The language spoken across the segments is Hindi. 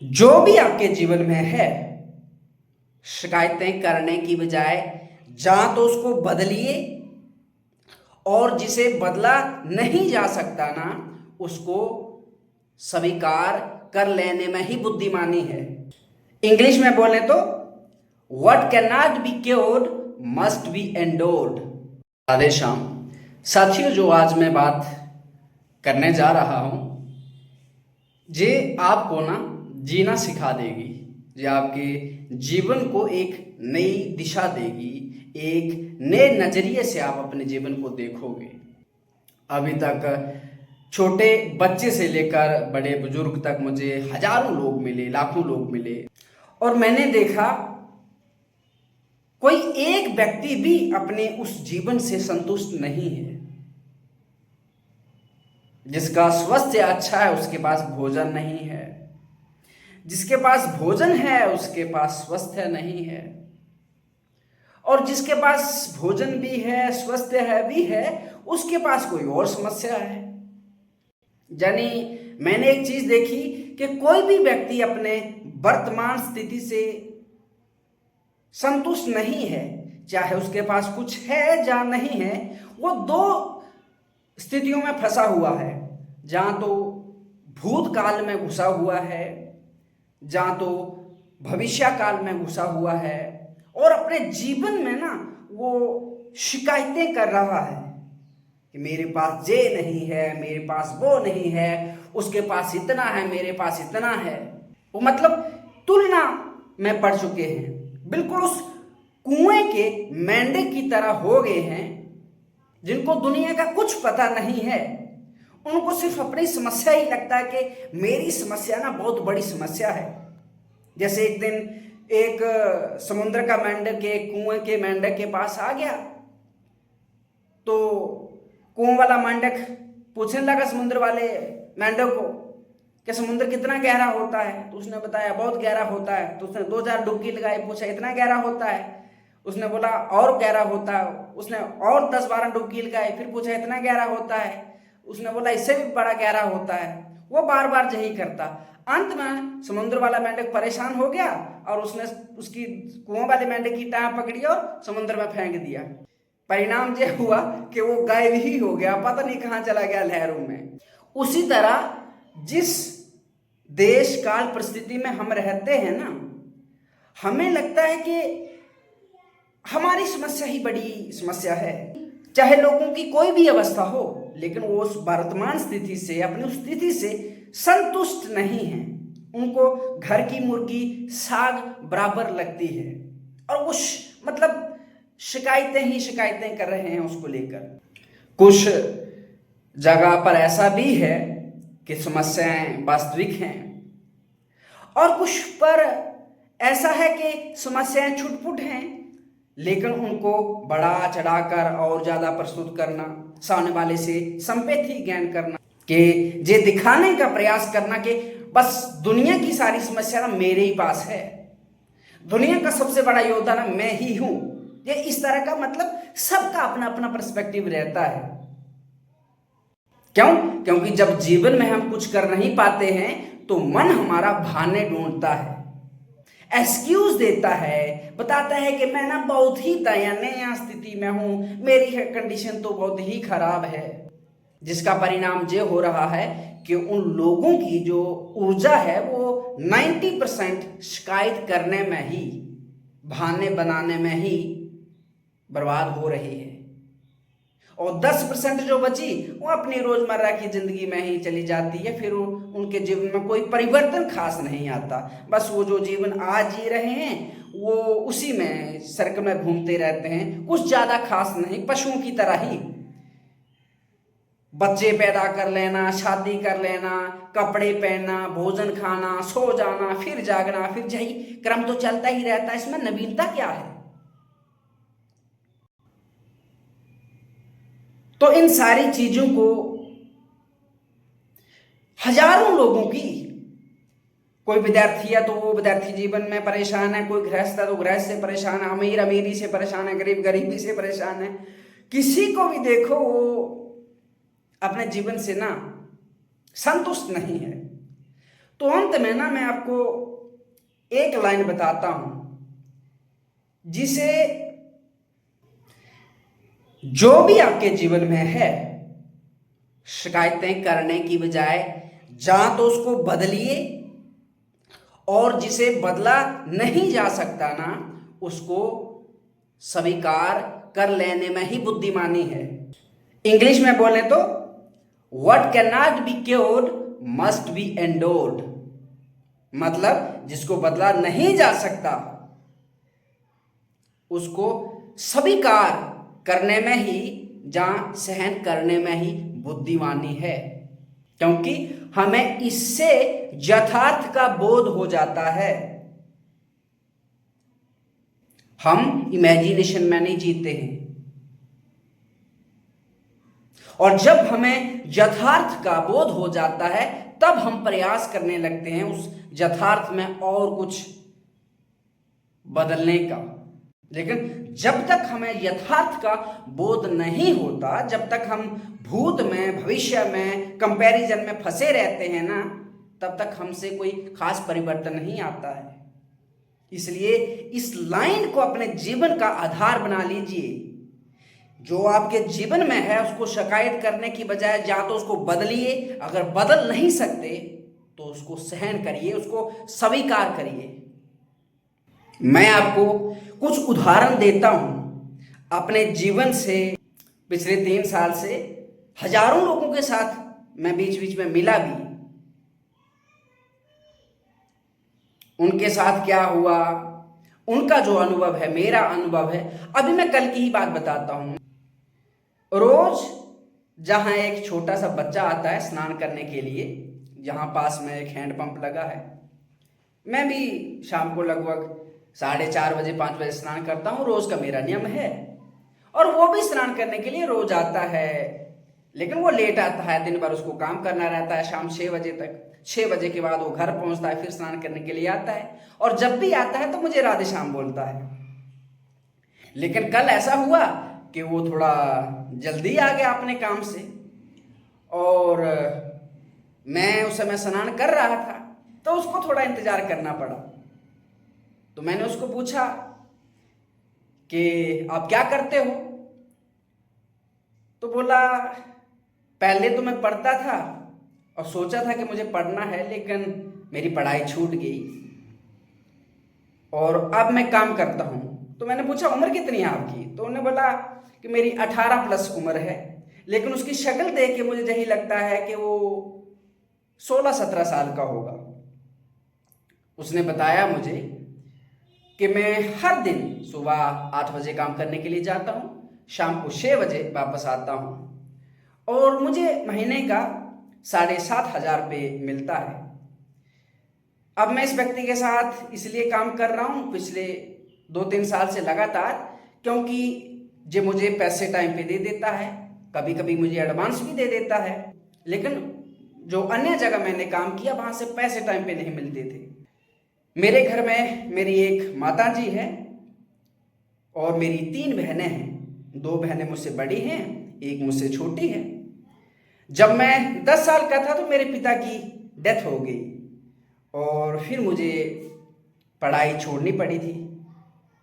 जो भी आपके जीवन में है, शिकायतें करने की बजाय या तो उसको बदलिए, और जिसे बदला नहीं जा सकता ना, उसको स्वीकार कर लेने में ही बुद्धिमानी है। इंग्लिश में बोले तो what can not be cured must be endowed. Radhe Shyam. साथियों, जो आज मैं बात करने जा रहा हूं, ये आपको ना जीना सिखा देगी, ये आपके जीवन को एक नई दिशा देगी, एक नए नजरिए से आप अपने जीवन को देखोगे। अभी तक छोटे बच्चे से लेकर बड़े बुजुर्ग तक मुझे हजारों लोग मिले, लाखों लोग मिले, और मैंने देखा कोई एक व्यक्ति भी अपने उस जीवन से संतुष्ट नहीं है। जिसका स्वास्थ्य अच्छा है उसके पास भोजन नहीं है, जिसके पास भोजन है उसके पास स्वास्थ्य नहीं है, और जिसके पास भोजन भी है, स्वास्थ्य है भी है, उसके पास कोई और समस्या है। यानी मैंने एक चीज देखी कि कोई भी व्यक्ति अपने वर्तमान स्थिति से संतुष्ट नहीं है, चाहे उसके पास कुछ है या नहीं है। वो दो स्थितियों में फंसा हुआ है, जहां तो भूतकाल में घुसा हुआ है, जहां तो भविष्य काल में घुसा हुआ है, और अपने जीवन में ना वो शिकायतें कर रहा है कि मेरे पास ये नहीं है, मेरे पास वो नहीं है, उसके पास इतना है, मेरे पास इतना है। वो मतलब तुलना में पड़ चुके हैं, बिल्कुल उस कुएं के मेंढक की तरह हो गए हैं, जिनको दुनिया का कुछ पता नहीं है। उनको सिर्फ अपनी समस्या ही लगता है कि मेरी समस्या ना बहुत बड़ी समस्या है। जैसे एक दिन एक समुद्र का मेंढक एक कुएं के मेंढक के पास आ गया, तो कुएं वाला मेंढक पूछने लगा समुद्र वाले मेंढक को कि समुद्र कितना गहरा होता है। तो उसने बताया बहुत गहरा होता है। तो उसने 2000 डुबकी लगाई, पूछा इतना गहरा होता है। उसने बोला और गहरा होता है। उसने और 10-12 डुबकी लगाई, फिर पूछा इतना गहरा होता है। उसने बोला इससे भी बड़ा गहरा होता है। वो बार बार यही करता। अंत में समुद्र वाला मेंढक परेशान हो गया और उसने उसकी कुएं वाले मेंढक की टांग पकड़ी और समुद्र में फेंक दिया। परिणाम यह हुआ कि वो गायब ही हो गया, पता नहीं कहां चला गया लहरों में। उसी तरह जिस देश काल परिस्थिति में हम रहते हैं ना, हमें लगता है कि हमारी समस्या ही बड़ी समस्या है। चाहे लोगों की कोई भी अवस्था हो, लेकिन वो उस वर्तमान स्थिति से, अपनी उस स्थिति से संतुष्ट नहीं है। उनको घर की मुर्गी साग बराबर लगती है, और वो मतलब शिकायतें ही शिकायतें कर रहे हैं उसको लेकर। कुछ जगह पर ऐसा भी है कि समस्याएं वास्तविक हैं, और कुछ पर ऐसा है कि समस्याएं छुटपुट हैं, लेकिन उनको बढ़ा चढ़ाकर और ज्यादा प्रस्तुत करना, सामने वाले से संपैथी ज्ञान करना, कि ये दिखाने का प्रयास करना कि बस दुनिया की सारी समस्या ना मेरे ही पास है, दुनिया का सबसे बड़ा योद्धा ना मैं ही हूं। ये इस तरह का मतलब सबका अपना अपना पर्सपेक्टिव रहता है। क्यों? क्योंकि जब जीवन में हम कुछ कर नहीं पाते हैं तो मन हमारा बहाने ढूंढता है, एक्सक्यूज देता है, बताता है कि मैं ना बहुत ही दयनीय स्थिति में हूं, मेरी कंडीशन तो बहुत ही खराब है। जिसका परिणाम ये हो रहा है कि उन लोगों की जो ऊर्जा है वो 90% शिकायत करने में ही, बहाने बनाने में ही बर्बाद हो रही है, और 10% जो बची वो अपनी रोजमर्रा की जिंदगी में ही चली जाती है। फिर उनके जीवन में कोई परिवर्तन खास नहीं आता। बस वो जो जीवन आज जी रहे हैं वो उसी में सर्कल में घूमते रहते हैं, कुछ ज्यादा खास नहीं, पशुओं की तरह ही। बच्चे पैदा कर लेना, शादी कर लेना, कपड़े पहनना, भोजन खाना, सो जाना, फिर जागना, फिर यही क्रम तो चलता ही रहता है। इसमें नवीनता क्या है? तो इन सारी चीजों को हजारों लोगों की, कोई विद्यार्थी है तो वो विद्यार्थी जीवन में परेशान है, कोई गृहस्थ है तो गृहस्थ से परेशान है, अमीर अमीरी से परेशान है, गरीब गरीबी से परेशान है। किसी को भी देखो वो अपने जीवन से ना संतुष्ट नहीं है। तो अंत में ना मैं आपको एक लाइन बताता हूं जिसे जो भी आपके जीवन में है, शिकायतें करने की बजाय तो उसको बदलिए, और जिसे बदला नहीं जा सकता ना उसको स्वीकार कर लेने में ही बुद्धिमानी है। इंग्लिश में बोले तो what can not be cured must be endowed, मतलब जिसको बदला नहीं जा सकता उसको स्वीकार करने में ही सहन करने में ही बुद्धिमानी है, क्योंकि हमें इससे यथार्थ का बोध हो जाता है। हम इमेजिनेशन में नहीं जीते हैं, और जब हमें यथार्थ का बोध हो जाता है तब हम प्रयास करने लगते हैं उस यथार्थ में और कुछ बदलने का। लेकिन जब तक हमें यथार्थ का बोध नहीं होता, जब तक हम भूत में, भविष्य में, कंपैरिजन में फंसे रहते हैं ना, तब तक हमसे कोई खास परिवर्तन नहीं आता है। इसलिए इस लाइन को अपने जीवन का आधार बना लीजिए। जो आपके जीवन में है उसको शिकायत करने की बजाय तो उसको बदलिए, अगर बदल नहीं सकते तो उसको सहन करिए, उसको स्वीकार करिए। मैं आपको कुछ उदाहरण देता हूं अपने जीवन से। पिछले 3 साल से हजारों लोगों के साथ मैं बीच बीच में मिला भी। उनके साथ क्या हुआ, उनका जो अनुभव है, मेरा अनुभव है। अभी मैं कल की ही बात बताता हूं। रोज जहां एक छोटा सा बच्चा आता है स्नान करने के लिए, जहां पास में एक हैंडपंप लगा है, मैं भी शाम को लगभग 4:30 बजे 5 बजे स्नान करता हूँ। रोज का मेरा नियम है, और वो भी स्नान करने के लिए रोज आता है, लेकिन वो लेट आता है। दिन भर उसको काम करना रहता है, शाम 6 बजे तक। 6 बजे के बाद वो घर पहुंचता है, फिर स्नान करने के लिए आता है, और जब भी आता है तो मुझे राधे श्याम बोलता है। लेकिन कल ऐसा हुआ कि वो थोड़ा जल्दी आ गया अपने काम से, और मैं उस समय स्नान कर रहा था तो उसको थोड़ा इंतजार करना पड़ा। तो मैंने उसको पूछा कि आप क्या करते हो? तो बोला, पहले तो मैं पढ़ता था और सोचा था कि मुझे पढ़ना है, लेकिन मेरी पढ़ाई छूट गई और अब मैं काम करता हूं। तो मैंने पूछा उम्र कितनी है आपकी? तो उन्होंने बोला कि मेरी 18 प्लस उम्र है, लेकिन उसकी शक्ल देख के मुझे यही लगता है कि वो 16-17 साल का होगा। उसने बताया मुझे कि मैं हर दिन सुबह 8 बजे काम करने के लिए जाता हूँ, शाम को 6 बजे वापस आता हूँ, और मुझे महीने का 7,500 रुपये मिलता है। अब मैं इस व्यक्ति के साथ इसलिए काम कर रहा हूँ पिछले 2-3 साल से लगातार, क्योंकि जो मुझे पैसे टाइम पे दे देता है, कभी कभी मुझे एडवांस भी दे देता है। लेकिन जो अन्य जगह मैंने काम किया वहाँ से पैसे टाइम पे नहीं मिलते थे। मेरे घर में मेरी एक माता जी है और मेरी 3 बहनें हैं। 2 बहनें मुझसे बड़ी हैं, एक मुझसे छोटी है। जब मैं 10 साल का था तो मेरे पिता की डेथ हो गई, और फिर मुझे पढ़ाई छोड़नी पड़ी थी,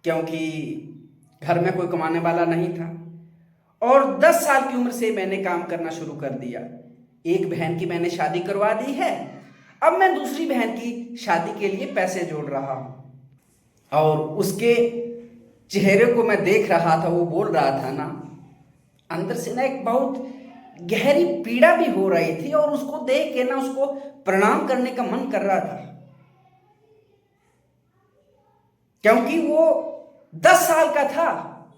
क्योंकि घर में कोई कमाने वाला नहीं था। और 10 साल की उम्र से मैंने काम करना शुरू कर दिया। एक बहन की मैंने शादी करवा दी है, अब मैं दूसरी बहन की शादी के लिए पैसे जोड़ रहा हूं। और उसके चेहरे को मैं देख रहा था, वो बोल रहा था ना, अंदर से ना एक बहुत गहरी पीड़ा भी हो रही थी, और उसको देख के ना उसको प्रणाम करने का मन कर रहा था, क्योंकि वो 10 साल का था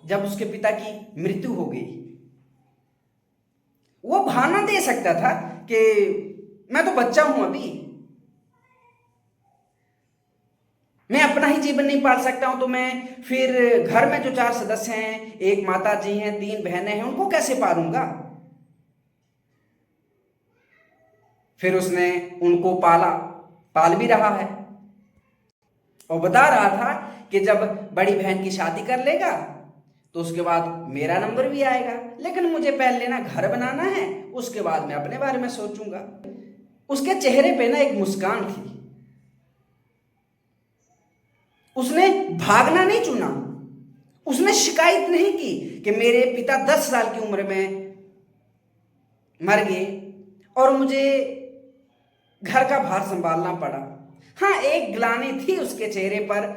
जब उसके पिता की मृत्यु हो गई। वो बहाना दे सकता था कि मैं तो बच्चा हूं, अभी मैं अपना ही जीवन नहीं पाल सकता हूं, तो मैं फिर घर में जो 4 सदस्य हैं, एक माता जी हैं, 3 बहनें हैं, उनको कैसे पालूंगा? फिर उसने उनको पाल भी रहा है, और बता रहा था कि जब बड़ी बहन की शादी कर लेगा तो उसके बाद मेरा नंबर भी आएगा, लेकिन मुझे पहले ना घर बनाना है, उसके बाद मैं अपने बारे में सोचूंगा। उसके चेहरे पे ना एक मुस्कान थी। उसने भागना नहीं चुना, उसने शिकायत नहीं की कि मेरे पिता 10 साल की उम्र में मर गए और मुझे घर का भार संभालना पड़ा। हाँ, एक ग्लानि थी उसके चेहरे पर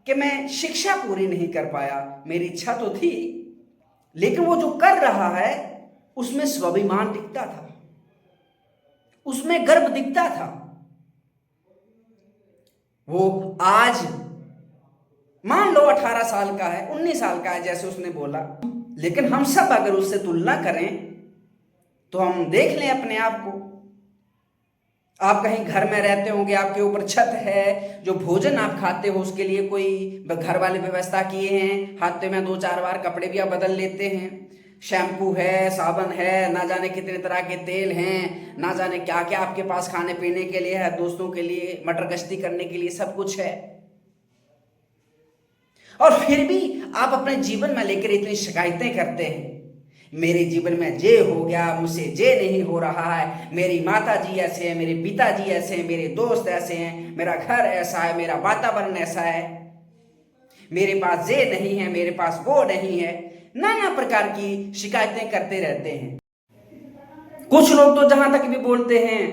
कि मैं शिक्षा पूरी नहीं कर पाया। मेरी इच्छा तो थी, लेकिन वो जो कर रहा है उसमें स्वाभिमान दिखता था, उसमें गर्व दिखता था। वो आज मान लो 18 साल का है, 19 साल का है जैसे उसने बोला, लेकिन हम सब अगर उससे तुलना करें तो हम देख लें अपने आप को। आप कहीं घर में रहते होंगे, आपके ऊपर छत है, जो भोजन आप खाते हो उसके लिए कोई घर वाले व्यवस्था किए हैं, हफ्ते में 2-4 बार कपड़े भी आप बदल लेते हैं, शैम्पू है, साबुन है, ना जाने कितने तरह के तेल हैं, ना जाने क्या क्या आपके पास खाने पीने के लिए है, दोस्तों के लिए मटर गश्ती करने के लिए सब कुछ है। और फिर भी आप अपने जीवन में लेकर इतनी शिकायतें करते हैं, मेरे जीवन में ये हो गया, मुझसे ये नहीं हो रहा है, मेरी माता जी ऐसे हैं, मेरे पिताजी ऐसे हैं, मेरे दोस्त ऐसे हैं, मेरा घर ऐसा है, मेरा वातावरण ऐसा है, मेरे पास ये नहीं है, मेरे पास वो नहीं है। नाना प्रकार की शिकायतें करते रहते हैं। कुछ लोग तो जहां तक भी बोलते हैं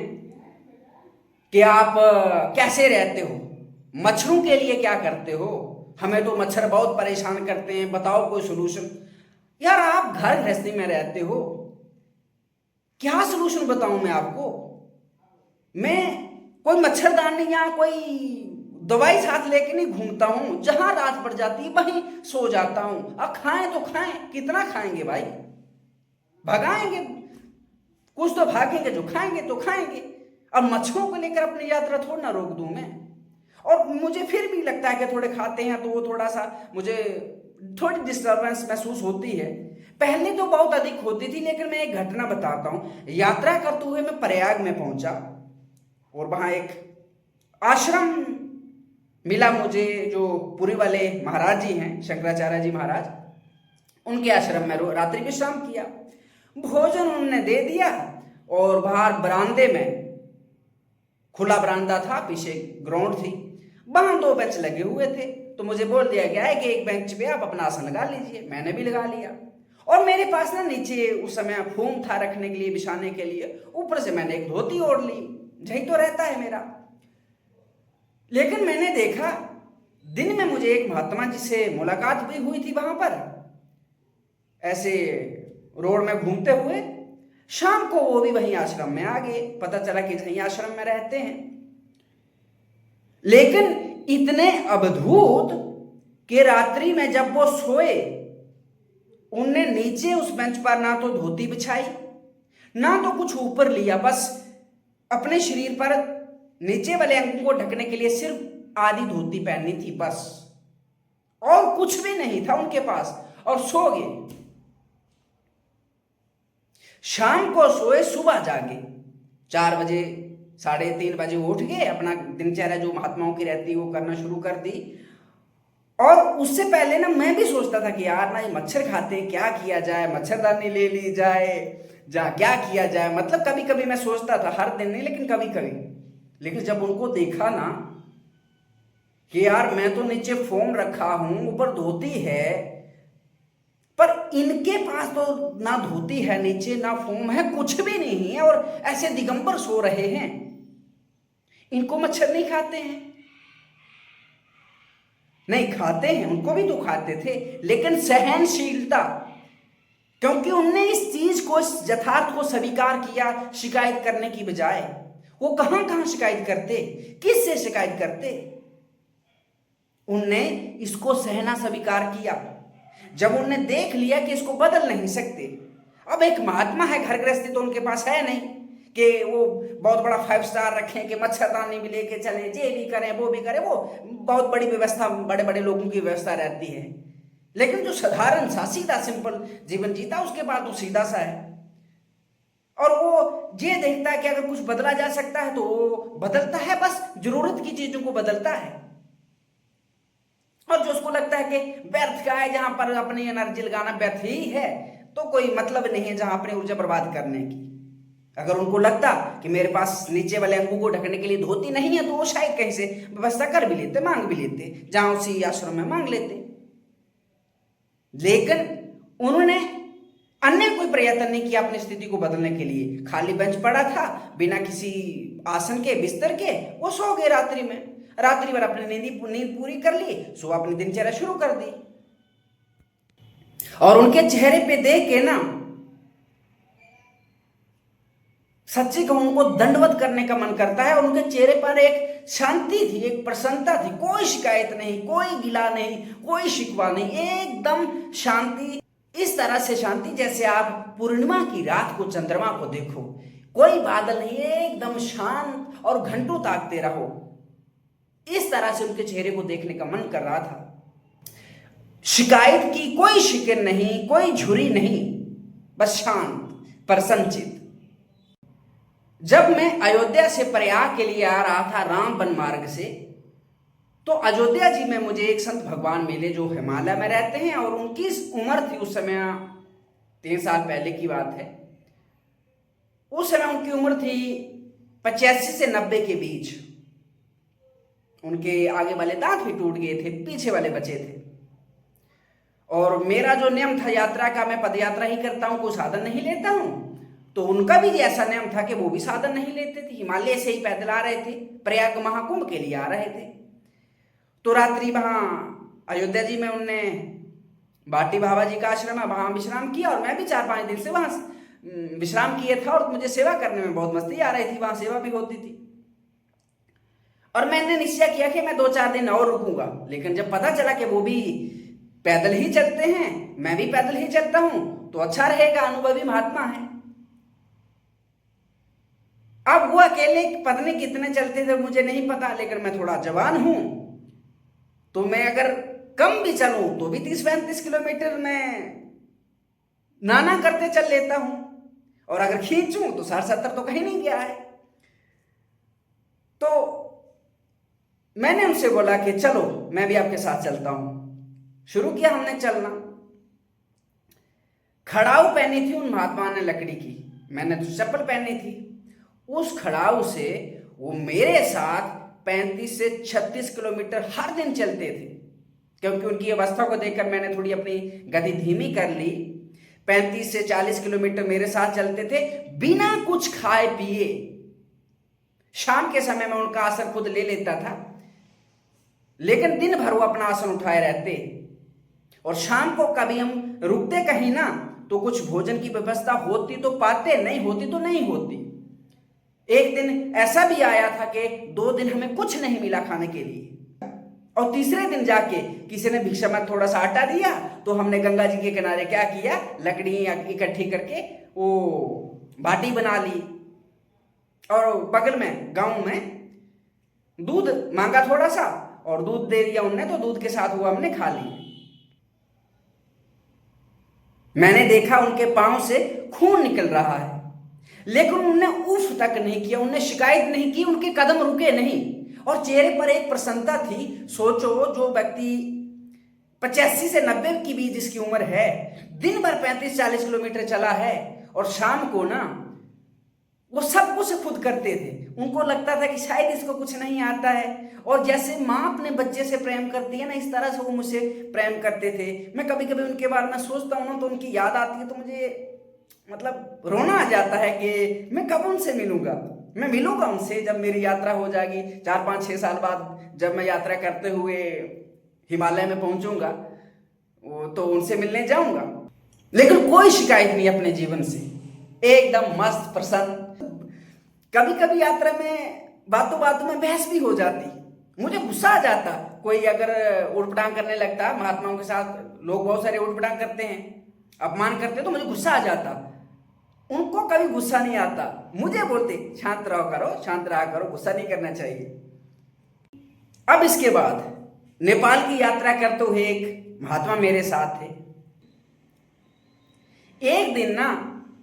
कि आप कैसे रहते हो, मच्छरों के लिए क्या करते हो, हमें तो मच्छर बहुत परेशान करते हैं, बताओ कोई सोल्यूशन। यार, आप घर गृहस्थी में रहते हो, क्या सोल्यूशन बताऊं मैं आपको। मैं कोई मच्छरदानी या कोई दवाई साथ लेके नहीं घूमता हूं, जहां रात पड़ जाती है वहीं सो जाता हूं। अब खाएं तो खाएं, कितना खाएंगे भाई, भगाएंगे, कुछ तो भागेंगे, जो खाएंगे तो खाएंगे। और मच्छरों को लेकर अपनी यात्रा थोड़ा ना रोक दूं मैं। और मुझे फिर भी लगता है कि थोड़े खाते हैं तो वो थोड़ा सा मुझे थोड़ी डिस्टर्बेंस महसूस होती है। पहले तो बहुत अधिक होती थी, लेकिन मैं एक घटना बताता हूं। यात्रा करते हुए मैं प्रयाग में पहुंचा और वहां एक आश्रम मिला मुझे, जो पुरी वाले महाराज जी हैं, शंकराचार्य जी महाराज, उनके आश्रम में रात्रि विश्राम किया। भोजन उन्होंने दे दिया और बाहर बरामदे में, खुला बरामदा था, पीछे ग्राउंड थी, वहां 2 बेंच लगे हुए थे। तो मुझे बोल दिया गया है कि एक बेंच पे आप अपना आसन लगा लीजिए। मैंने भी लगा लिया और मेरे पास ना नीचे उस समय फोम था रखने के लिए, बिछाने के लिए, ऊपर से मैंने एक धोती ओढ़ ली, यही तो रहता है मेरा। लेकिन मैंने देखा दिन में मुझे एक महात्मा जी से मुलाकात भी हुई थी वहां पर, ऐसे रोड में घूमते हुए। शाम को वो भी वहीं आश्रम में आ गए, पता चला कि वहीं आश्रम में रहते हैं। लेकिन इतने अद्भुत कि रात्रि में जब वो सोए, उनने नीचे उस बेंच पर ना तो धोती बिछाई, ना तो कुछ ऊपर लिया, बस अपने शरीर पर नीचे वाले अंगों को ढकने के लिए सिर्फ आधी धोती पहननी थी बस, और कुछ भी नहीं था उनके पास, और सो गए। शाम को सोए, सुबह जागे, 4 बजे 3:30 बजे उठ गए, अपना दिनचर्या जो महात्माओं की रहती है वो करना शुरू कर दी। और उससे पहले ना मैं भी सोचता था कि यार ना ये मच्छर खाते हैं, क्या किया जाए, मच्छरदानी ले ली जाए, क्या किया जाए। मतलब कभी कभी मैं सोचता था, हर दिन नहीं लेकिन कभी कभी। लेकिन जब उनको देखा ना कि यार मैं तो नीचे फोम रखा हूं, ऊपर धोती है, पर इनके पास तो ना धोती है नीचे, ना फोम है, कुछ भी नहीं है, और ऐसे दिगंबर सो रहे हैं। इनको मच्छर नहीं खाते हैं? नहीं खाते हैं, उनको भी तो खाते थे, लेकिन सहनशीलता, क्योंकि उनने इस चीज को, इस यथार्थ को स्वीकार किया शिकायत करने की बजाय। वो कहां कहां शिकायत करते, किससे शिकायत करते? उनने इसको सहना स्वीकार किया। जब उनने देख लिया कि इसको बदल नहीं सकते, अब एक महात्मा है, घर गृहस्थी तो उनके पास है नहीं कि वो बहुत बड़ा 5 स्टार रखें, कि मच्छरदानी भी लेके चले, ये भी करें वो भी करें, वो बहुत बड़ी व्यवस्था, बड़े बड़े लोगों की व्यवस्था रहती है। लेकिन जो साधारण सा सीधा सिंपल जीवन जीता, उसके बाद तो सीधा सा है, और वो ये देखता है कि अगर कुछ बदला जा सकता है तो वो बदलता है, बस जरूरत की चीजों को बदलता है। और जो उसको लगता है कि व्यर्थ का है, जहां पर अपनी एनर्जी लगाना व्यर्थ ही है, तो कोई मतलब नहीं है जहां अपनी ऊर्जा बर्बाद करने की। अगर उनको लगता कि मेरे पास नीचे वाले अंगों को ढकने के लिए धोती नहीं है तो वो शायद कहीं से व्यवस्था कर भी लेते, मांग भी लेते, जहां उसी आश्रम में मांग लेते। लेकिन उन्होंने अन्य कोई प्रयत्न नहीं किया अपनी स्थिति को बदलने के लिए। खाली बेंच पड़ा था, बिना किसी आसन के, बिस्तर के, वो सो गए रात्रि में। रात्रि भर अपनी नींद पूरी कर ली, सुबह अपनी दिनचर्या शुरू कर दी। और उनके चेहरे पे देख के ना सच्ची कहूं उनको दंडवत करने का मन करता है। और उनके चेहरे पर एक शांति थी, एक प्रसन्नता थी, कोई शिकायत नहीं, कोई गिला नहीं, कोई शिकवा नहीं, एकदम शांति। इस तरह से शांति जैसे आप पूर्णिमा की रात को चंद्रमा को देखो, कोई बादल नहीं, एकदम शांत और घंटों ताकते रहो। इस तरह से उनके चेहरे को देखने का मन कर रहा था। शिकायत की कोई शिकन नहीं, कोई झुरी नहीं, बस शांत प्रसन्नचित। जब मैं अयोध्या से प्रयाग के लिए आ रहा था राम वन मार्ग से, तो अयोध्या जी में मुझे एक संत भगवान मिले जो हिमालय में रहते हैं। और उनकी उम्र थी उस समय, 3 साल पहले की बात है, उस समय उनकी उम्र थी 85 से 90 के बीच। उनके आगे वाले दांत भी टूट गए थे, पीछे वाले बचे थे। और मेरा जो नियम था यात्रा का, मैं पद यात्रा ही करता हूं, कोई साधन नहीं लेता हूं। तो उनका भी ऐसा नियम था कि वो भी साधन नहीं लेते थे, हिमालय से ही पैदल आ रहे थे, प्रयाग महाकुंभ के लिए आ रहे थे। तो रात्रि वहां अयोध्या जी में उनने बाटी बाबा जी का आश्रम है, वहां विश्राम किया। और मैं भी 4-5 दिन से वहां विश्राम किए था। और मुझे सेवा करने में बहुत मस्ती आ रही थी, वहां सेवा भी होती थी। और मैंने निश्चय किया कि मैं 2-4 दिन और रुकूंगा। लेकिन जब पता चला कि वो भी पैदल ही चलते हैं, मैं भी पैदल ही चलता हूं, तो अच्छा रहेगा, अनुभवी महात्मा है। अब वो अकेले पत्नी कितने चलते थे मुझे नहीं पता, लेकिन मैं थोड़ा जवान हूं, तो मैं अगर कम भी चलूं तो भी 30-35 किलोमीटर में नाना करते चल लेता हूं। और अगर खींचूं तो 60-70 तो कहीं नहीं गया है। तो मैंने उनसे बोला कि चलो मैं भी आपके साथ चलता हूं। शुरू किया हमने चलना। खड़ाऊ पहनी थी उन महात्मा ने लकड़ी की, मैंने तो चप्पल पहनी थी। उस खड़ाऊ से वो मेरे साथ 35 से 36 किलोमीटर हर दिन चलते थे। क्योंकि उनकी अवस्था को देखकर मैंने थोड़ी अपनी गति धीमी कर ली। 35 से 40 किलोमीटर मेरे साथ चलते थे, बिना कुछ खाए पिए। शाम के समय में उनका आसन खुद ले लेता था, लेकिन दिन भर वो अपना आसन उठाए रहते। और शाम को कभी हम रुकते कहीं ना, तो कुछ भोजन की व्यवस्था होती तो पाते, नहीं होती तो नहीं होती। एक दिन ऐसा भी आया था कि 2 दिन हमें कुछ नहीं मिला खाने के लिए। और तीसरे दिन जाके किसी ने भिक्षा में थोड़ा सा आटा दिया, तो हमने गंगा जी के किनारे क्या किया, लकड़ी इकट्ठी करके वो बाटी बना ली। और बगल में गांव में दूध मांगा थोड़ा सा, और दूध दे दिया उनने, तो दूध के साथ वो हमने खा ली। मैंने देखा उनके पांव से खून निकल रहा है, लेकिन उन्होंने उफ तक नहीं किया, उन्होंने शिकायत नहीं की, उनके कदम रुके नहीं। और चेहरे पर एक प्रसन्नता थी। सोचो, जो व्यक्ति 85 से 90 की बीच जिसकी उम्र है, दिन भर 35-40 किलोमीटर चला है, और शाम को ना वो सब कुछ खुद करते थे। उनको लगता था कि शायद इसको कुछ नहीं आता है। और जैसे माँ अपने बच्चे से प्रेम करती है ना, इस तरह से वो मुझसे प्रेम करते थे। मैं कभी कभी उनके बारे में सोचता हूँ ना, तो उनकी याद आती है, तो मुझे मतलब रोना आ जाता है कि मैं कब उनसे मिलूंगा। मैं मिलूंगा उनसे जब मेरी यात्रा हो जाएगी, 4-5-6 साल बाद, जब मैं यात्रा करते हुए हिमालय में पहुंचूंगा, तो उनसे मिलने जाऊंगा। लेकिन कोई शिकायत नहीं अपने जीवन से, एकदम मस्त प्रसन्न। कभी कभी यात्रा में बातों बातों में बहस भी हो जाती, मुझे गुस्सा आ जाता। कोई अगर उठपटांग करने लगता, महात्माओं के साथ लोग बहुत सारे उठपटांग करते हैं, अपमान करते, तो मुझे गुस्सा आ जाता। उनको कभी गुस्सा नहीं आता, मुझे बोलते शांत रहो करो, शांत रहा करो, गुस्सा नहीं करना चाहिए। अब इसके बाद नेपाल की यात्रा करते हुए एक महात्मा मेरे साथ थे। एक दिन ना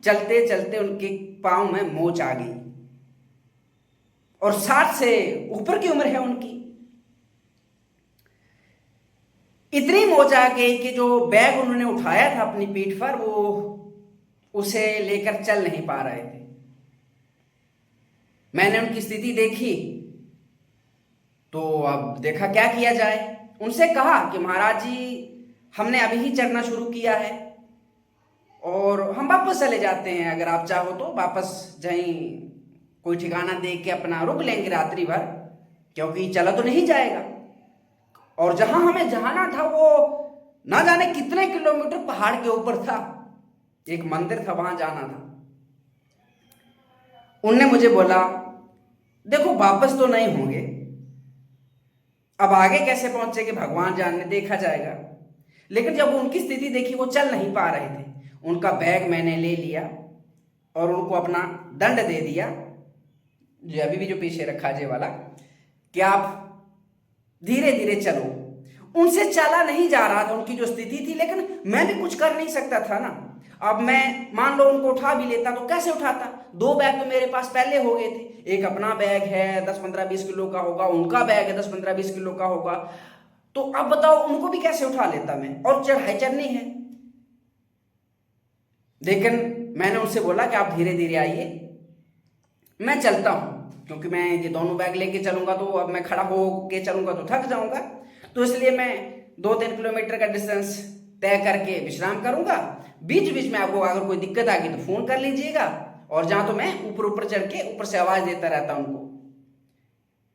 चलते चलते उनके पांव में मोच आ गई, और 60 से ऊपर की उम्र है उनकी। इतनी मोच आ गई कि जो बैग उन्होंने उठाया था अपनी पीठ पर, वो उसे लेकर चल नहीं पा रहे थे। मैंने उनकी स्थिति देखी तो अब देखा क्या किया जाए। उनसे कहा कि महाराज जी, हमने अभी ही चढ़ना शुरू किया है और हम वापस चले जाते हैं, अगर आप चाहो तो वापस जाएं, कोई ठिकाना देख के अपना रुक लेंगे रात्रि भर, क्योंकि चला तो नहीं जाएगा। और जहां हमें जाना था वो ना जाने कितने किलोमीटर पहाड़ के ऊपर था, एक मंदिर था, वहां जाना था। उनने मुझे बोला, देखो वापस तो नहीं होंगे, अब आगे कैसे पहुंचेंगे भगवान जाने, देखा जाएगा। लेकिन जब उनकी स्थिति देखी, वो चल नहीं पा रहे थे, उनका बैग मैंने ले लिया और उनको अपना दंड दे दिया, जो अभी भी जो पीछे रखा जे वाला, कि आप धीरे धीरे चलो। उनसे चला नहीं जा रहा था, उनकी जो स्थिति थी, लेकिन मैं भी कुछ कर नहीं सकता था ना। अब मैं मान लो उनको उठा भी लेता तो कैसे उठाता, 2 बैग तो मेरे पास पहले हो गए थे, एक अपना बैग है 10-15-20 किलो का होगा, उनका बैग है 10-15-20 किलो का होगा, तो अब बताओ उनको भी कैसे उठा लेता मैं, और चढ़ाई चढ़नी है। लेकिन मैंने उनसे बोला कि आप धीरे धीरे आइए, मैं चलता हूं, क्योंकि मैं ये दोनों बैग लेके चलूंगा तो अब मैं खड़ा होके चलूंगा तो थक जाऊंगा, तो इसलिए मैं 2-3 किलोमीटर का डिस्टेंस तय करके विश्राम करूंगा। बीच बीच में आपको अगर कोई दिक्कत आ गई तो फोन कर लीजिएगा, और जहां तो मैं ऊपर ऊपर चढ़ के ऊपर से आवाज देता रहता उनको।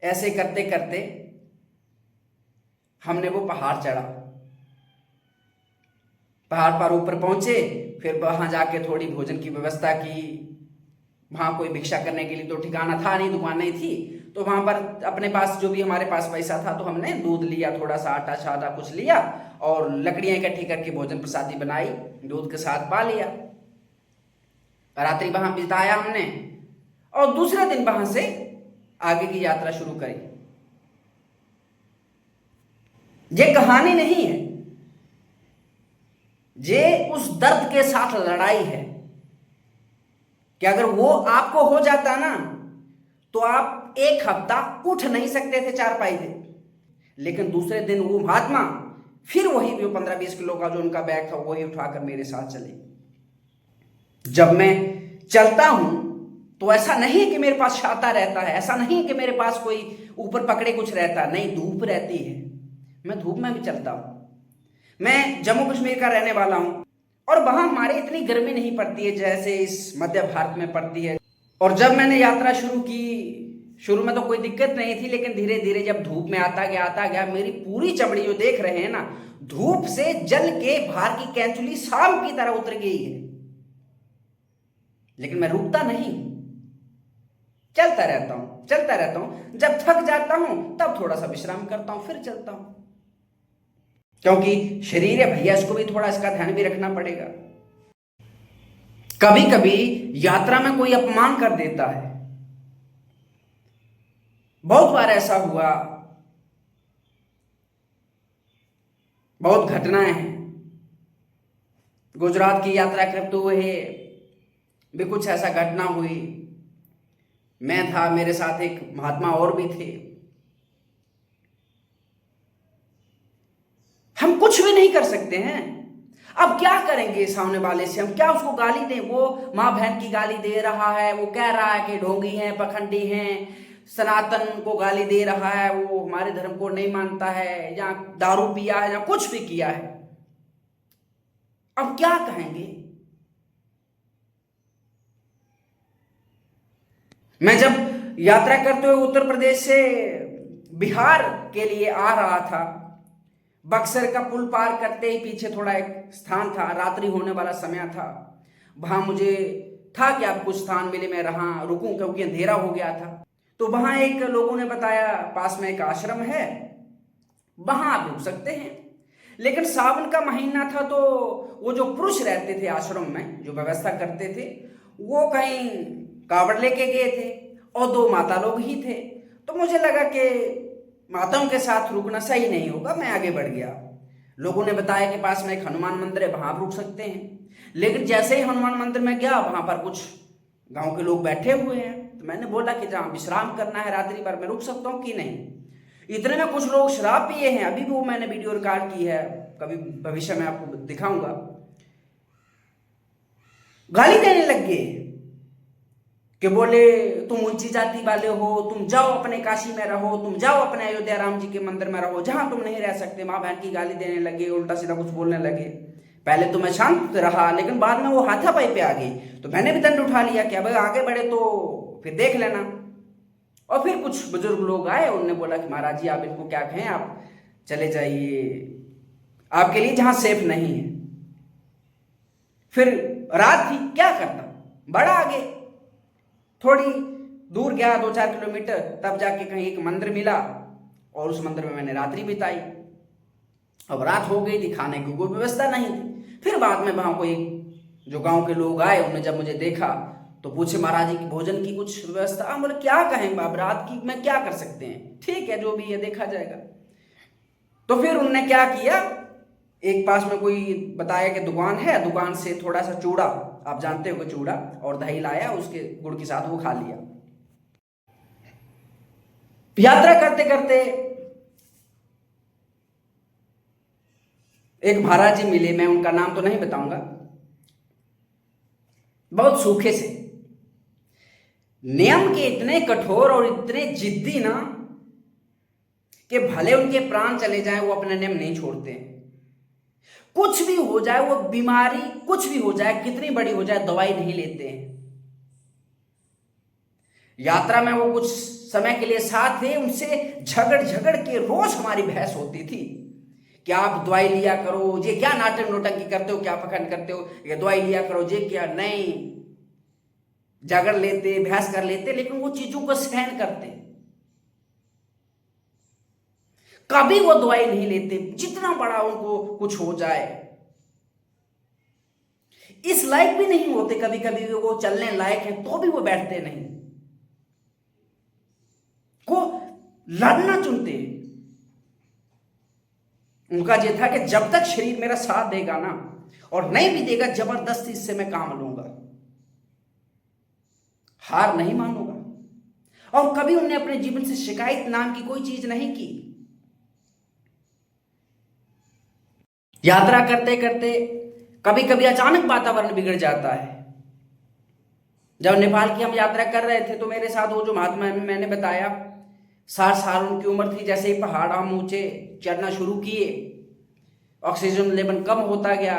ऐसे करते करते हमने वो पहाड़ चढ़ा, पहाड़ पर ऊपर पहुंचे, फिर वहां जाके थोड़ी भोजन की व्यवस्था की। वहां कोई भिक्षा करने के लिए तो ठिकाना था नहीं, दुकान नहीं थी, तो वहां पर अपने पास जो भी हमारे पास पैसा था, तो हमने दूध लिया, थोड़ा सा आटा छाटा कुछ लिया और लकड़ियां इकट्ठी करके भोजन प्रसादी बनाई, दूध के साथ पा लिया। रात्रि वहां बिताया हमने, और दूसरे दिन वहां से आगे की यात्रा शुरू करी। ये कहानी नहीं है, ये उस दर्द के साथ लड़ाई है कि अगर वो आपको हो जाता ना, तो आप 1 हफ्ता उठ नहीं सकते थे चारपाई से। लेकिन दूसरे दिन वो महात्मा फिर वही जो 15-20 किलो का जो उनका बैग था वही उठाकर मेरे साथ चले। जब मैं चलता हूं तो ऐसा नहीं है कि मेरे पास छाता रहता है, ऐसा नहीं है कि मेरे पास कोई ऊपर पकड़े कुछ रहता है, नहीं, धूप रहती है, मैं धूप में भी चलता हूं। मैं जम्मू कश्मीर का रहने वाला हूं, और वहां हमारे इतनी गर्मी नहीं पड़ती है जैसे इस मध्य भारत में पड़ती है। और जब मैंने यात्रा शुरू की, शुरू में तो कोई दिक्कत नहीं थी, लेकिन धीरे धीरे जब धूप में आता गया मेरी पूरी चमड़ी जो देख रहे हैं ना, धूप से जल के बाहर की कैंचुली शाम की तरह उतर गई है। लेकिन मैं रुकता नहीं, चलता रहता हूं। जब थक जाता हूं तब थोड़ा सा विश्राम करता हूं, फिर चलता हूं, क्योंकि शरीर है भैया, इसको भी थोड़ा इसका ध्यान भी रखना पड़ेगा। कभी कभी यात्रा में कोई अपमान कर देता है, बहुत बार ऐसा हुआ, बहुत घटनाएं हैं। गुजरात की यात्रा करते हुए भी कुछ ऐसा घटना हुई। मैं था, मेरे साथ एक महात्मा और भी थे। हम कुछ भी नहीं कर सकते हैं। अब क्या करेंगे सामने वाले से, हम क्या उसको गाली दें? वो माँ बहन की गाली दे रहा है, वो कह रहा है कि ढोंगी हैं, पखंडी हैं, सनातन को गाली दे रहा है, वो हमारे धर्म को नहीं मानता है, या दारू पिया है, या कुछ भी किया है। अब क्या कहेंगे? मैं जब यात्रा करते हुए उत्तर प्रदेश से बिहार के लिए आ रहा था, बक्सर का पुल पार करते ही पीछे थोड़ा एक स्थान था, रात्रि होने वाला समय था, वहां मुझे था कि आप कुछ स्थान मिले, मैं रहा रुकूं, क्योंकि अंधेरा हो गया था। तो वहां एक लोगों ने बताया पास में एक आश्रम है, वहां आप रुक सकते हैं। लेकिन सावन का महीना था, तो वो जो पुरुष रहते थे आश्रम में, जो व्यवस्था करते थे, वो कहीं कावड़ लेके गए थे और 2 माता लोग ही थे। तो मुझे लगा कि माताओं के साथ रुकना सही नहीं होगा, मैं आगे बढ़ गया। लोगों ने बताया कि पास में एक हनुमान मंदिर है, वहां आप रुक सकते हैं। लेकिन जैसे ही हनुमान मंदिर में गया, वहां पर कुछ गांव के लोग बैठे हुए हैं, तो मैंने बोला कि जहां विश्राम करना है रात्रि भर, मैं रुक सकता हूं कि नहीं। इतने में कुछ लोग शराब पिए हैं, अभी भी वो मैंने वीडियो रिकॉर्ड की है, कभी भविष्य में आपको दिखाऊंगा, गाली देने लग गए कि बोले तुम ऊंची जाति वाले हो, तुम जाओ अपने काशी में रहो, तुम जाओ अपने अयोध्या राम जी के मंदिर में रहो जहां तुम नहीं रह सकते। माँ बहन की गाली देने लगे, उल्टा सीधा कुछ बोलने लगे। पहले तो मैं शांत रहा, लेकिन बाद में वो हाथापाई पे आ गई, तो मैंने भी दंड उठा लिया कि अब आगे बढ़े तो फिर देख लेना। और फिर कुछ बुजुर्ग लोग आए, उन्होंने बोला कि महाराज जी आप इनको क्या कहें, आप चले जाइए, आपके लिए जहां सेफ नहीं है। फिर रात थी, क्या करता, बड़ा आगे थोड़ी दूर गया, 2-4 किलोमीटर, तब जाके कहीं एक मंदिर मिला और उस मंदिर में मैंने रात्रि बिताई। अब रात हो गई थी, खाने की कोई व्यवस्था नहीं थी। फिर बाद में वहां कोई जो गांव के लोग आए, उन्होंने जब मुझे देखा तो पूछे महाराज जी की भोजन की कुछ व्यवस्था। हम बोले क्या कहें बाप, रात की में क्या कर सकते हैं, ठीक है जो भी है देखा जाएगा। तो फिर उन्होंने क्या किया, एक पास में कोई बताया कि दुकान है, दुकान से थोड़ा सा चूड़ा, आप जानते हो कि चूड़ा और दही लाया, उसके गुड़ के साथ वो खा लिया। यात्रा करते करते एक महाराज जी मिले, मैं उनका नाम तो नहीं बताऊंगा, बहुत सूखे से, नियम के इतने कठोर और इतने जिद्दी ना कि भले उनके प्राण चले जाएं वो अपने नियम नहीं छोड़ते हैं। कुछ भी हो जाए, वो बीमारी कुछ भी हो जाए, कितनी बड़ी हो जाए, दवाई नहीं लेते हैं। यात्रा में वो कुछ समय के लिए साथ थे, उनसे झगड़ झगड़ के रोज हमारी बहस होती थी कि आप दवाई लिया करो, ये क्या नाटक नोटंकी करते हो, क्या पखंड करते हो, ये दवाई लिया करो, ये क्या नहीं। झगड़ लेते, बहस कर लेते, लेकिन वो चीजों को सहन करते, कभी वो दवाई नहीं लेते, जितना बड़ा उनको कुछ हो जाए। इस लायक भी नहीं होते, कभी कभी वो चलने लायक है तो भी वो बैठते नहीं, को लड़ना चुनते। उनका यह था कि जब तक शरीर मेरा साथ देगा ना, और नहीं भी देगा, जबरदस्ती इससे मैं काम लूंगा, हार नहीं मानूंगा। और कभी उन्होंने अपने जीवन से शिकायत नाम की कोई चीज नहीं की। यात्रा करते करते कभी कभी अचानक वातावरण बिगड़ जाता है। जब नेपाल की हम यात्रा कर रहे थे तो मेरे साथ वो जो महात्मा मैंने बताया, 60 साल उनकी उम्र थी। जैसे ही पहाड़ हम ऊंचे चढ़ना शुरू किए, ऑक्सीजन लेवल कम होता गया,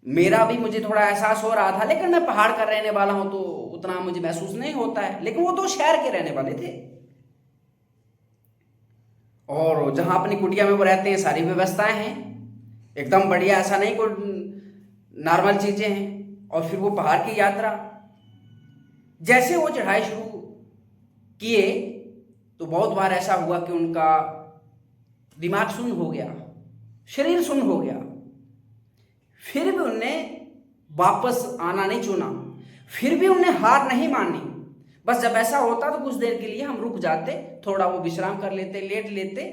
मेरा भी मुझे थोड़ा एहसास हो रहा था, लेकिन मैं पहाड़ का रहने वाला हूं तो उतना मुझे महसूस नहीं होता है। लेकिन वो तो शहर के रहने वाले थे, और जहां अपनी कुटिया में वो रहते हैं सारी व्यवस्थाएं हैं एकदम बढ़िया, ऐसा नहीं कोई नॉर्मल चीजें हैं। और फिर वो पहाड़ की यात्रा, जैसे वो चढ़ाई शुरू किए तो बहुत बार ऐसा हुआ कि उनका दिमाग सुन्न हो गया, शरीर सुन्न हो गया। फिर भी उनने वापस आना नहीं चुना, फिर भी उन्हें हार नहीं मानी। बस जब ऐसा होता तो कुछ देर के लिए हम रुक जाते, थोड़ा वो विश्राम कर लेते, लेट लेते।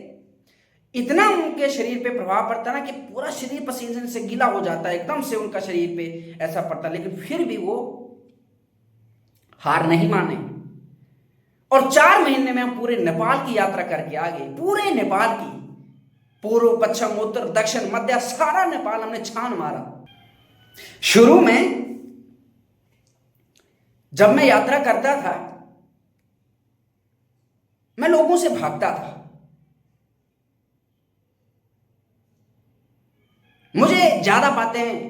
इतना उनके शरीर पे प्रभाव पड़ता ना कि पूरा शरीर पसीने से गीला हो जाता, एकदम से उनका शरीर पे ऐसा पड़ता, लेकिन फिर भी वो हार नहीं माने। और 4 महीने में हम पूरे नेपाल की यात्रा करके आ गए, पूरे नेपाल की, पूर्व पश्चिम उत्तर दक्षिण मध्य सारा नेपाल हमने छान मारा। शुरू में जब मैं यात्रा करता था, मैं लोगों से भागता था, मुझे ज्यादा बातें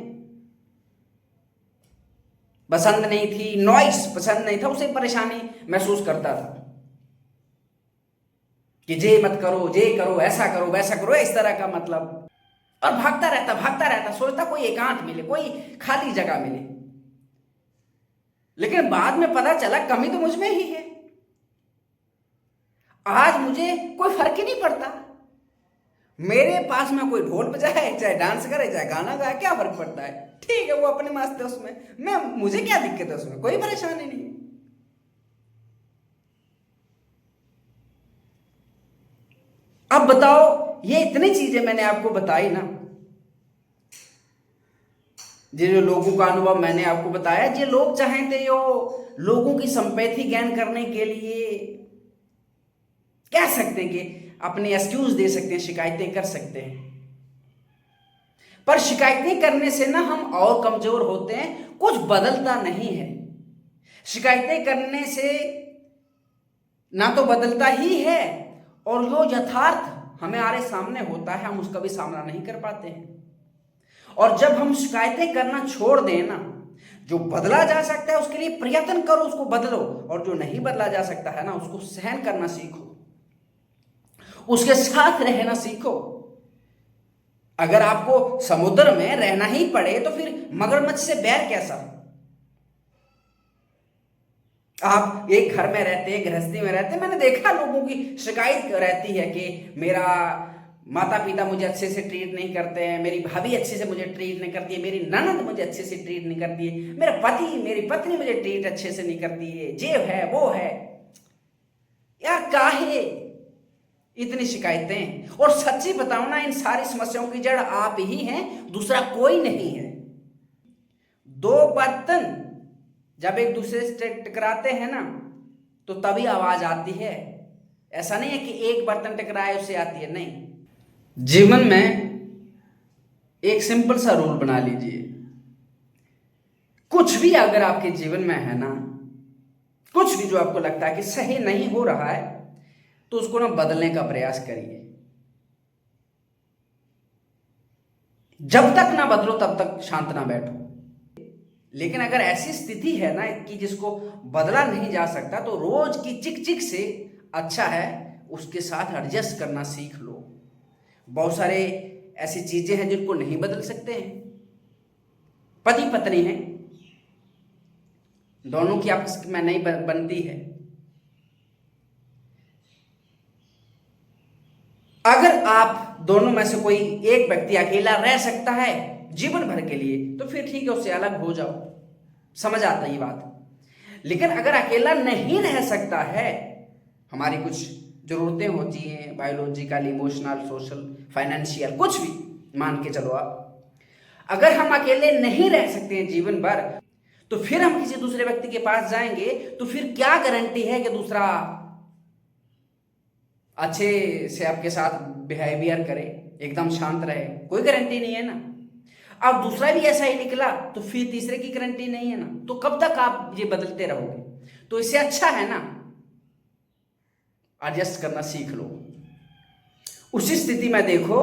पसंद नहीं थी, नॉइस पसंद नहीं था, उसे परेशानी महसूस करता था कि जे मत करो, जे करो, ऐसा करो, वैसा करो, इस तरह का मतलब। और भागता रहता, सोचता कोई एकांत मिले, कोई खाली जगह मिले। लेकिन बाद में पता चला कमी तो मुझ में ही है। आज मुझे कोई फर्क ही नहीं पड़ता, मेरे पास में कोई ढोल बजाए, चाहे डांस करे, चाहे गाना गाए, क्या फर्क पड़ता है। ठीक है, वो अपने मस्त है उसमें, मुझे क्या दिक्कत है उसमें, कोई परेशानी नहीं है। अब बताओ, ये इतनी चीजें मैंने आपको बताई ना, ये जो लोगों का अनुभव मैंने आपको बताया, ये लोग चाहें थे यो लोगों की संपैथी गेन करने के लिए कह सकते हैं कि अपने एक्सक्यूज दे सकते हैं, शिकायतें कर सकते हैं। पर शिकायतें करने से ना हम और कमजोर होते हैं, कुछ बदलता नहीं है। शिकायतें करने से ना तो बदलता ही है, और जो यथार्थ हमारे सामने होता है हम उसका भी सामना नहीं कर पाते हैं। और जब हम शिकायतें करना छोड़ दें ना, जो बदला जा सकता है उसके लिए प्रयत्न करो, उसको बदलो, और जो नहीं बदला जा सकता है ना उसको सहन करना सीखो, उसके साथ रहना सीखो। अगर आपको समुद्र में रहना ही पड़े तो फिर मगरमच्छ से बैर कैसा? आप एक घर में रहते, गृहस्थी में रहते, मैंने देखा लोगों की शिकायत रहती है कि मेरा माता पिता मुझे अच्छे से ट्रीट नहीं करते हैं, मेरी भाभी अच्छे से मुझे ट्रीट नहीं करती है, मेरी ननद मुझे अच्छे से ट्रीट नहीं करती है, मेरा पति मेरी पत्नी मुझे ट्रीट अच्छे से नहीं करती है, ये है वो है। यार काहे इतनी शिकायतें? और सच्ची बताऊं ना, इन सारी समस्याओं की जड़ आप ही हैं, दूसरा कोई नहीं है। दो बर्तन जब एक दूसरे से टकराते हैं ना तो तभी आवाज आती है। ऐसा नहीं है कि एक बर्तन टकराए उससे आती है, नहीं। जीवन में एक सिंपल सा रूल बना लीजिए, कुछ भी अगर आपके जीवन में है ना, कुछ भी जो आपको लगता है कि सही नहीं हो रहा है, तो उसको ना बदलने का प्रयास करिए। जब तक ना बदलो तब तक शांत ना बैठो। लेकिन अगर ऐसी स्थिति है ना कि जिसको बदला नहीं जा सकता, तो रोज की चिक चिक से अच्छा है उसके साथ एडजस्ट करना सीख लो। बहुत सारे ऐसी चीजें हैं जिनको नहीं बदल सकते हैं। पति पत्नी है, दोनों की आपस में नहीं बनती है। अगर आप दोनों में से कोई एक व्यक्ति अकेला रह सकता है जीवन भर के लिए, तो फिर ठीक है, उससे अलग हो जाओ, समझ आता है ये बात। लेकिन अगर अकेला नहीं रह सकता है, हमारी कुछ जरूरतें होती हैं, बायोलॉजिकल, इमोशनल, सोशल, फाइनेंशियल, कुछ भी मान के चलो आप, अगर हम अकेले नहीं रह सकते हैं जीवन भर, तो फिर हम किसी दूसरे व्यक्ति के पास जाएंगे तो फिर क्या गारंटी है कि दूसरा अच्छे से आपके साथ बिहेवियर करे, एकदम शांत रहे? कोई गारंटी नहीं है ना। अब दूसरा भी ऐसा ही निकला तो फिर तीसरे की गारंटी नहीं है ना। तो कब तक आप ये बदलते रहोगे? तो इससे अच्छा है ना एडजस्ट करना सीख लो। उसी स्थिति में देखो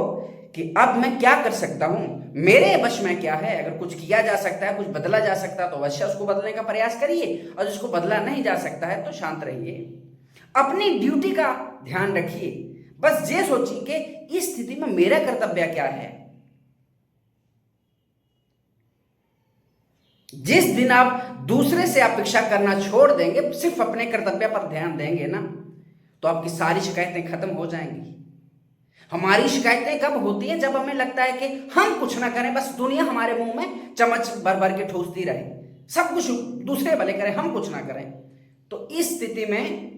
कि अब मैं क्या कर सकता हूं, मेरे वश में क्या है। अगर कुछ किया जा सकता है, कुछ बदला जा सकता है, तो अवश्य उसको बदलने का प्रयास करिए, और जिसको बदला नहीं जा सकता है तो शांत रहिए, अपनी ड्यूटी का ध्यान रखिए। बस ये सोचिए कि इस स्थिति में मेरा कर्तव्य क्या है। जिस दिन आप दूसरे से अपेक्षा करना छोड़ देंगे, सिर्फ अपने कर्तव्य पर ध्यान देंगे ना, तो आपकी सारी शिकायतें खत्म हो जाएंगी। हमारी शिकायतें कब होती हैं? जब हमें लगता है कि हम कुछ ना करें, बस दुनिया हमारे मुंह में चम्मच भर भर के ठूसती रहे, सब कुछ दूसरे भले करें, हम कुछ ना करें। तो इस स्थिति में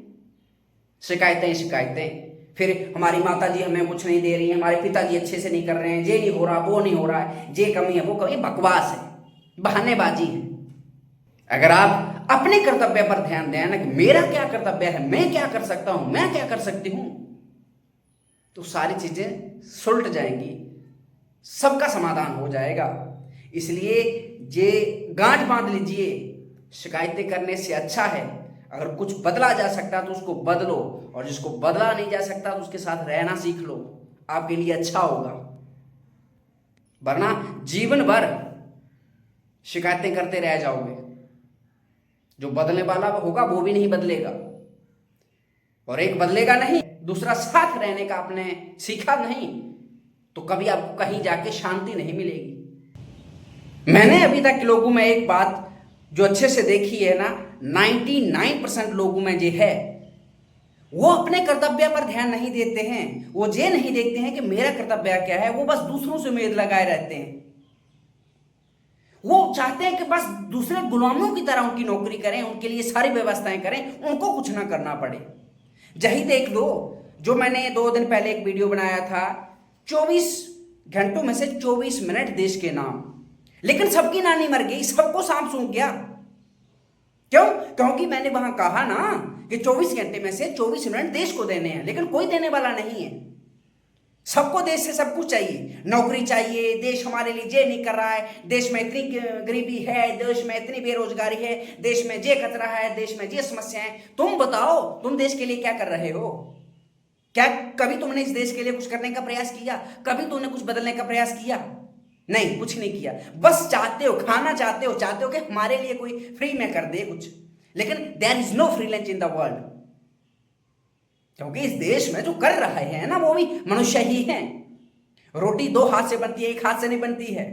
शिकायतें फिर हमारी माता जी हमें कुछ नहीं दे रही है, हमारे पिताजी अच्छे से नहीं कर रहे हैं, ये नहीं हो रहा, वो नहीं हो रहा है, ये कमी है, वो कमी, बकवास है, बहानेबाजी है। अगर आप अपने कर्तव्य पर ध्यान दें ना कि मेरा क्या कर्तव्य है, मैं क्या कर सकता हूं, मैं क्या कर सकती हूं, तो सारी चीजें सुलट जाएंगी, सबका समाधान हो जाएगा। इसलिए ये गांठ बांध लीजिए, शिकायतें करने से अच्छा है अगर कुछ बदला जा सकता है तो उसको बदलो, और जिसको बदला नहीं जा सकता तो उसके साथ रहना सीख लो, आपके लिए अच्छा होगा। वरना जीवन भर शिकायतें करते रह जाओगे, जो बदलने वाला होगा वो भी नहीं बदलेगा, और एक बदलेगा नहीं, दूसरा साथ रहने का आपने सीखा नहीं, तो कभी आपको कहीं जाके शांति नहीं मिलेगी। मैंने अभी तक लोगों में एक बात जो अच्छे से देखी है ना, 99% लोगों में ये है, वो अपने कर्तव्य पर ध्यान नहीं देते हैं। वो ये नहीं देखते हैं कि मेरा कर्तव्य क्या है, वो बस दूसरों से उम्मीद लगाए रहते हैं। वो चाहते हैं कि बस दूसरे गुलामों की तरह उनकी नौकरी करें, उनके लिए सारी व्यवस्थाएं करें, उनको कुछ ना करना पड़े। यही देख लो, जो मैंने 2 दिन पहले एक वीडियो बनाया था, 24 घंटों में से 24 मिनट देश के नाम, लेकिन सबकी नानी मर गई, सबको सांप सूंघ गया। क्यों? क्योंकि मैंने वहां कहा ना कि 24 घंटे में से 24 मिनट देश को देने हैं, लेकिन कोई देने वाला नहीं है। सबको देश से सब कुछ चाहिए, नौकरी चाहिए, देश हमारे लिए ये नहीं कर रहा है, देश में इतनी गरीबी है, देश में इतनी बेरोजगारी है, देश में ये खतरा है, देश में ये समस्या है। तुम बताओ, तुम देश के लिए क्या कर रहे हो? क्या कभी तुमने इस देश के लिए कुछ करने का प्रयास किया? कभी तुमने कुछ बदलने का प्रयास किया? नहीं, कुछ नहीं किया। बस चाहते हो, खाना चाहते हो कि हमारे लिए कोई फ्री में कर दे कुछ, लेकिन there is no free lunch in the world. क्योंकि इस देश में जो कर रहे हैं ना, वो भी मनुष्य ही हैं। रोटी दो हाथ से बनती है, एक हाथ से नहीं बनती है।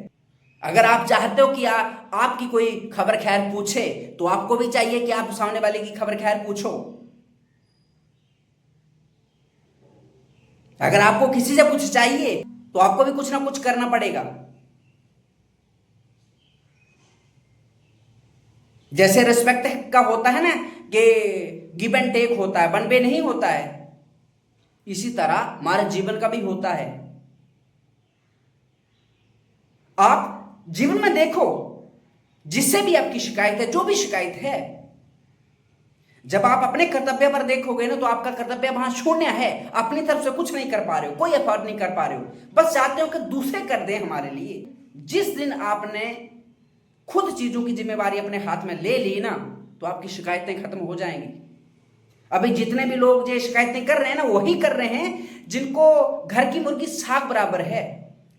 अगर आप चाहते हो कि आपकी कोई खबर खैर पूछे, तो आपको भी चाहिए कि आप सामने वाले की खबर खैर पूछो। अगर आपको किसी से कुछ चाहिए, तो आपको भी कुछ ना कुछ करना पड़ेगा। जैसे रिस्पेक्ट का होता है ना कि गिव एंड टेक होता है, वन वे नहीं होता है, इसी तरह हमारे जीवन का भी होता है। आप जीवन में देखो, जिससे भी आपकी शिकायत है, जो भी शिकायत है, जब आप अपने कर्तव्य पर देखोगे ना, तो आपका कर्तव्य वहां शून्य है। अपनी तरफ से कुछ नहीं कर पा रहे हो, कोई एफर्ट नहीं कर पा रहे हो, बस चाहते हो कि दूसरे कर दें हमारे लिए। जिस दिन आपने खुद चीजों की जिम्मेवारी अपने हाथ में ले ली ना, तो आपकी शिकायतें खत्म हो जाएंगी। अभी जितने भी लोग जो शिकायतें कर रहे हैं ना, वही कर रहे हैं जिनको घर की मुर्गी साग बराबर है,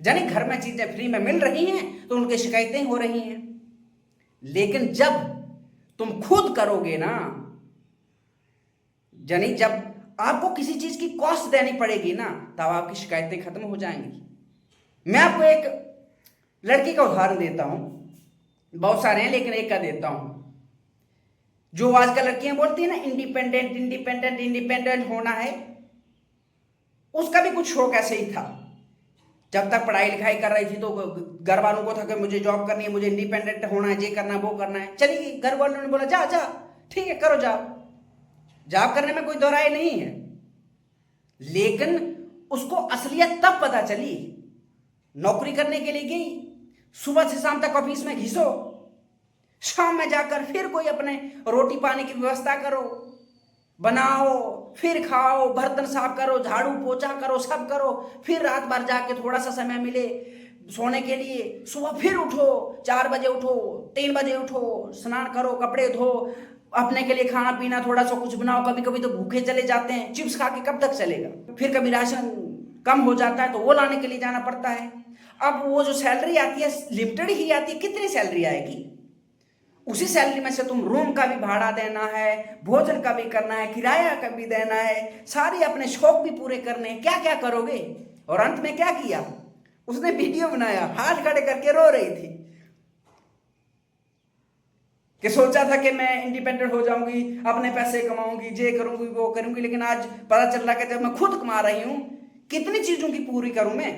यानी घर में चीजें फ्री में मिल रही हैं, तो उनकी शिकायतें हो रही हैं। लेकिन जब तुम खुद करोगे ना, यानी जब आपको किसी चीज की कॉस्ट देनी पड़ेगी ना, तब आपकी शिकायतें खत्म हो जाएंगी। मैं आपको एक लड़की का उदाहरण देता हूं, बहुत सारे हैं लेकिन एक का देता हूं। जो आजकल लड़कियां बोलती है ना, इंडिपेंडेंट इंडिपेंडेंट इंडिपेंडेंट होना है, उसका भी कुछ शौक ऐसे ही था। जब तक पढ़ाई लिखाई कर रही थी तो घर वालों को था कि मुझे जॉब करनी है, मुझे इंडिपेंडेंट होना है, ये करना है, वो करना है। चली गई, घर वालों ने बोला जा जा, ठीक है करो जॉब। जॉब करने में कोई दो राय नहीं है, लेकिन उसको असलियत तब पता चली। नौकरी करने के लिए गई, सुबह से शाम तक ऑफिस में घिसो, शाम में जाकर फिर कोई अपने रोटी पानी की व्यवस्था करो, बनाओ, फिर खाओ, बर्तन साफ करो, झाड़ू पोछा करो, सब करो, फिर रात भर जाके थोड़ा सा समय मिले सोने के लिए, सुबह फिर उठो, 4 बजे उठो, 3 बजे उठो, स्नान करो, कपड़े धो, अपने के लिए खाना पीना थोड़ा सा कुछ बनाओ। कभी कभी तो भूखे चले जाते हैं, चिप्स खा के कब तक चलेगा। फिर कभी राशन कम हो जाता है तो वो लाने के लिए जाना पड़ता है। अब वो जो सैलरी आती है लिमिटेड ही आती है, कितनी सैलरी आएगी? उसी सैलरी में से तुम रूम का भी भाड़ा देना है, भोजन का भी करना है, किराया का भी देना है, सारे अपने शौक भी पूरे करने हैं, क्या क्या करोगे। और अंत में क्या किया, उसने वीडियो बनाया, हाथ खड़े करके रो रही थी कि सोचा था कि मैं इंडिपेंडेंट हो जाऊंगी, अपने पैसे कमाऊंगी, ये करूंगी वो करूंगी, लेकिन आज पता चल रहा है कि जब मैं खुद कमा रही हूं, कितनी चीजों की पूरी करूं मैं।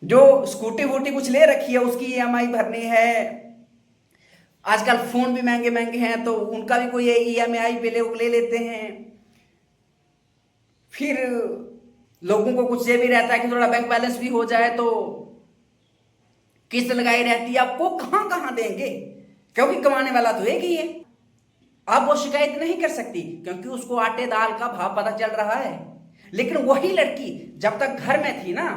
जो स्कूटी वूटी कुछ ले रखी है उसकी ईएमआई भरनी है, आजकल फोन भी महंगे महंगे हैं तो उनका भी कोई ईएमआई पे ले लेते हैं। फिर लोगों को कुछ ये भी रहता है कि थोड़ा बैंक बैलेंस भी हो जाए, तो किस्त लगाई रहती है। आपको कहां कहां देंगे, क्योंकि कमाने वाला तो एक ही है। अब वो शिकायत नहीं कर सकती क्योंकि उसको आटे दाल का भाव पता चल रहा है। लेकिन वही लड़की जब तक घर में थी ना,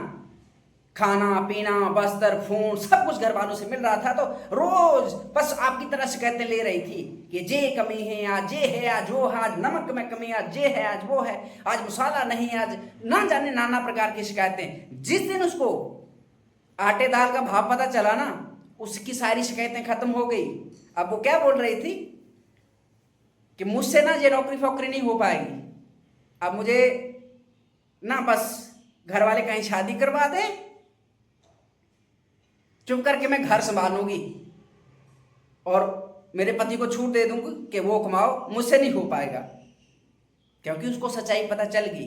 खाना पीना बस्तर फोन सब कुछ घर वालों से मिल रहा था, तो रोज बस आपकी तरह शिकायतें ले रही थी कि ये कमी है, आज ये है, आज वो है, आज नमक में कमी, आज ये है, आज वो है, आज मसाला नहीं, आज ना जाने नाना प्रकार की शिकायतें। जिस दिन उसको आटे दाल का भाव पता चला ना, उसकी सारी शिकायतें खत्म हो गई। अब वो क्या बोल रही थी कि मुझसे ना ये नौकरी फोकरी नहीं हो पाएगी, अब मुझे ना बस घर वाले कहीं शादी करवा दे, चुप करके मैं घर संभालूंगी और मेरे पति को छूट दे दूंगी कि वो कमाओ, मुझसे नहीं हो पाएगा। क्योंकि उसको सच्चाई पता चल गई।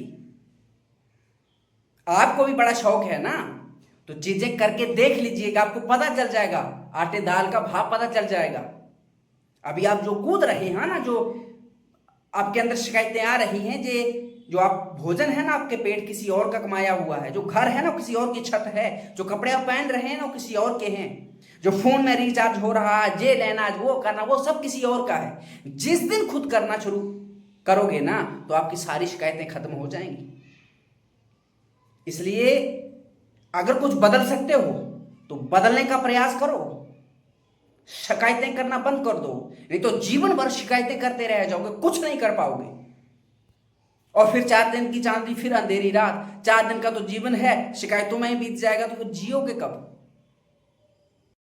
आपको भी बड़ा शौक है ना, तो चीजें करके देख लीजिएगा, आपको पता चल जाएगा, आटे दाल का भाव पता चल जाएगा। अभी आप जो कूद रहे हैं ना, जो आपके अंदर शिकायतें आ रही हैं, जो आप भोजन है ना आपके पेट किसी और का कमाया हुआ है, जो घर है ना किसी और की छत है, जो कपड़े आप पहन रहे हैं ना वो किसी और के हैं, जो फोन में रिचार्ज हो रहा है, ये लेना वो करना, वो सब किसी और का है। जिस दिन खुद करना शुरू करोगे ना, तो आपकी सारी शिकायतें खत्म हो जाएंगी। इसलिए अगर कुछ बदल सकते हो तो बदलने का प्रयास करो, शिकायतें करना बंद कर दो, नहीं तो जीवन भर शिकायतें करते रह जाओगे, कुछ नहीं कर पाओगे। और फिर 4 दिन की चांदी, फिर अंधेरी रात। 4 दिन का तो जीवन है, शिकायतों में ही बीत जाएगा, तो फिर जियोगे कब?